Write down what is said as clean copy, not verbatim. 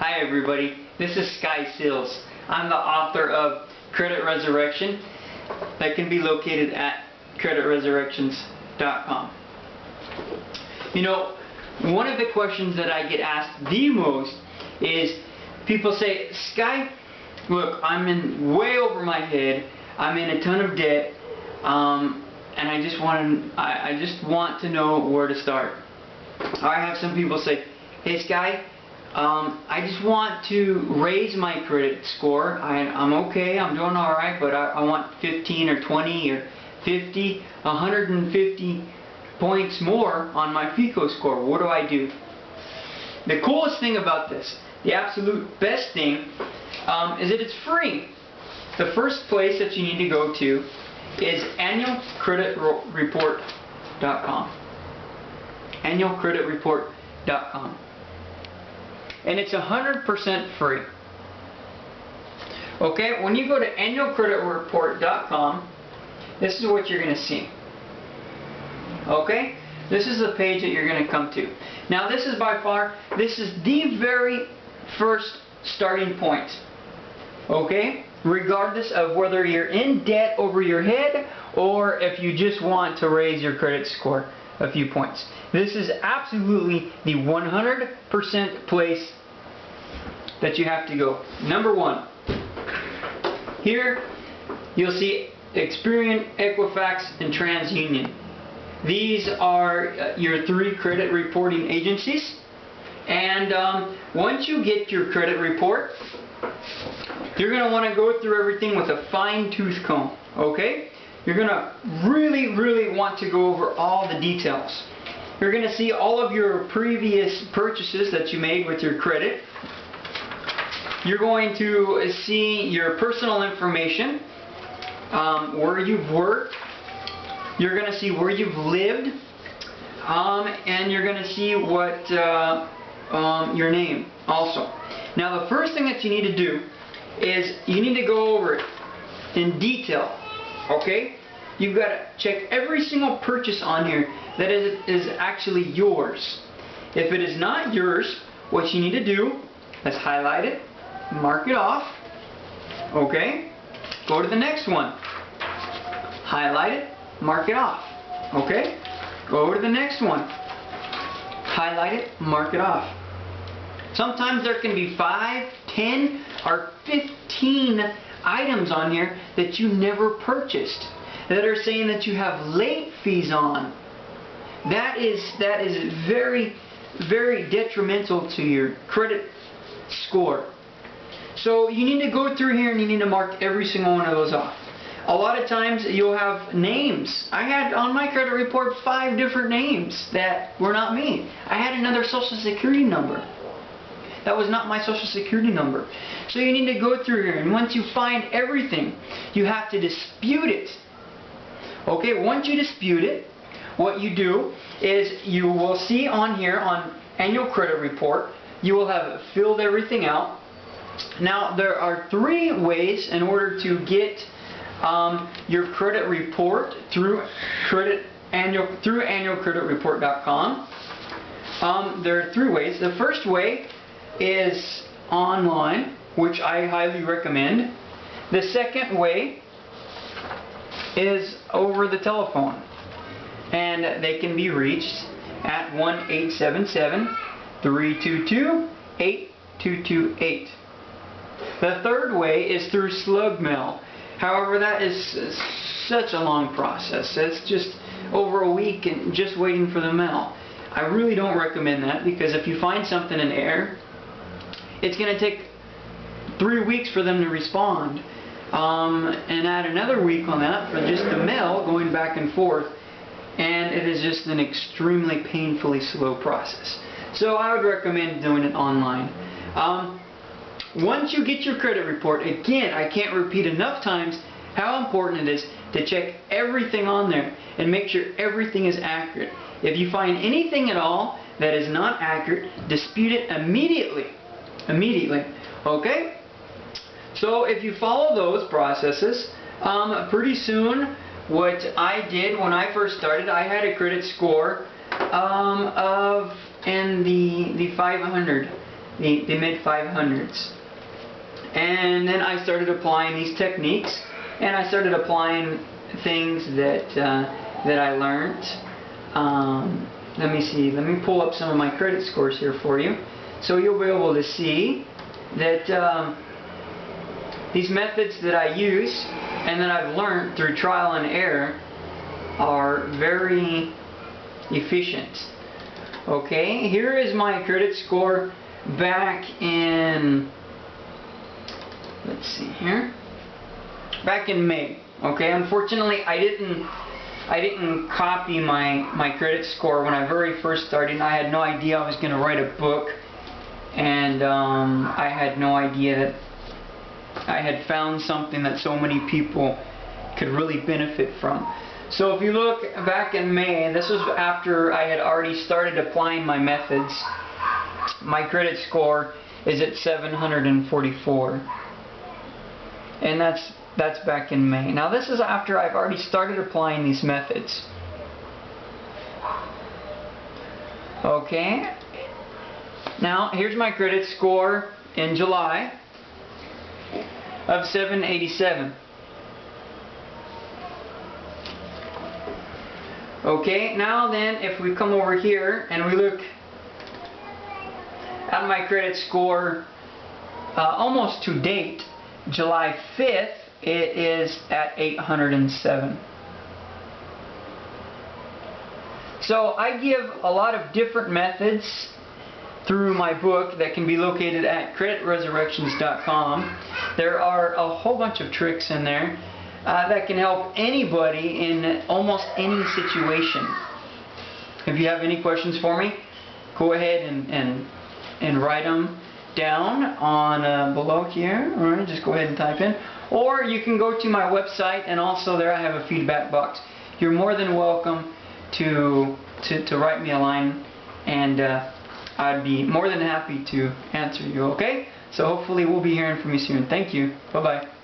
Hi everybody, this is Sky Seals. I'm the author of Credit Resurrection that can be located at creditresurrections.com. You know, one of the questions that I get asked the most is people say, Sky, look, I'm in way over my head, I'm in a ton of debt, and I just want to know where to start. I have some people say, hey Sky, I just want to raise my credit score. I'm okay, I'm doing alright, but I want 15 or 20 or 50, 150 points more on my Fico score. What do I do? The coolest thing about this, the absolute best thing, is that it's free. The first place that you need to go to is annualcreditreport.com. annualcreditreport.com. And it's 100% free. Okay, when you go to annualcreditreport.com, this is what you're going to see. Okay, this is the page that you're going to come to. Now this is by far, this is the very first starting point. Okay, regardless of whether you're in debt over your head or if you just want to raise your credit score a few points. This is absolutely the 100% place that you have to go. Number one, here you'll see Experian, Equifax, and TransUnion. These are your three credit reporting agencies, and once you get your credit report, you're going to want to go through everything with a fine-tooth comb. Okay? You're going to really want to go over all the details. You're going to see all of your previous purchases that you made with your credit. You're going to see your personal information, where you've worked. You're going to see where you've lived, and you're going to see what your name also. Now the first thing that you need to do is you need to go over it in detail. Okay? You've got to check every single purchase on here that is actually yours. If it is not yours, what you need to do is highlight it, mark it off. Okay? Go to the next one. Highlight it, mark it off. Okay? Go to the next one. Highlight it, mark it off. Sometimes there can be 5, 10, or 15 items on here that you never purchased that are saying that you have late fees on. That is very detrimental to your credit score. So you need to go through here and you need to mark every single one of those off. A lot of times you'll have names. I had on my credit report 5 different names that were not me. I had another social security number. That was not my social security number. So you need to go through here, and once you find everything, you have to dispute it. Okay, once you dispute it, what you do is you will see on here on annual credit report, you will have filled everything out. Now there are 3 ways in order to get your credit report through annualcreditreport.com. There are 3 ways. The first way is online, which I highly recommend. The second way is over the telephone, and they can be reached at 1-877-322-8228. The third way is through slug mail. However, that is such a long process. It's just over a week and just waiting for the mail. I really don't recommend that, because if you find something in error, it's going to take 3 weeks for them to respond, and add another week on that for just the mail going back and forth, and it is just an extremely painfully slow process. So I would recommend doing it online. Once you get your credit report, again, I can't repeat enough times how important it is to check everything on there and make sure everything is accurate. If you find anything at all that is not accurate, dispute it immediately. Okay? So if you follow those processes, pretty soon, what I did when I first started, I had a credit score of in the 500 the mid 500s. And then I started applying these techniques, and I started applying things that I learned. Let me see. Let me pull up some of my credit scores here for you, so you'll be able to see that these methods that I use and that I've learned through trial and error are very efficient. Okay, here is my credit score back in, let's see here, back in May. Okay, unfortunately I didn't copy my credit score when I very first started. I had no idea I was going to write a book, and I had no idea that I had found something that so many people could really benefit from. So if you look back in May, this was after I had already started applying my methods. My credit score is at 744, and that's back in May. Now this is after I've already started applying these methods. Okay, now here's my credit score in July of 787. Okay, now then if we come over here and we look at my credit score almost to date, July 5th, it is at 807. So I give a lot of different methods through my book that can be located at creditresurrections.com. There are a whole bunch of tricks in there that can help anybody in almost any situation. If you have any questions for me, go ahead and write them down on below here. Alright, just go ahead and type in. Or you can go to my website, and also there I have a feedback box. You're more than welcome to write me a line, and I'd be more than happy to answer you, okay? So hopefully we'll be hearing from you soon. Thank you. Bye-bye.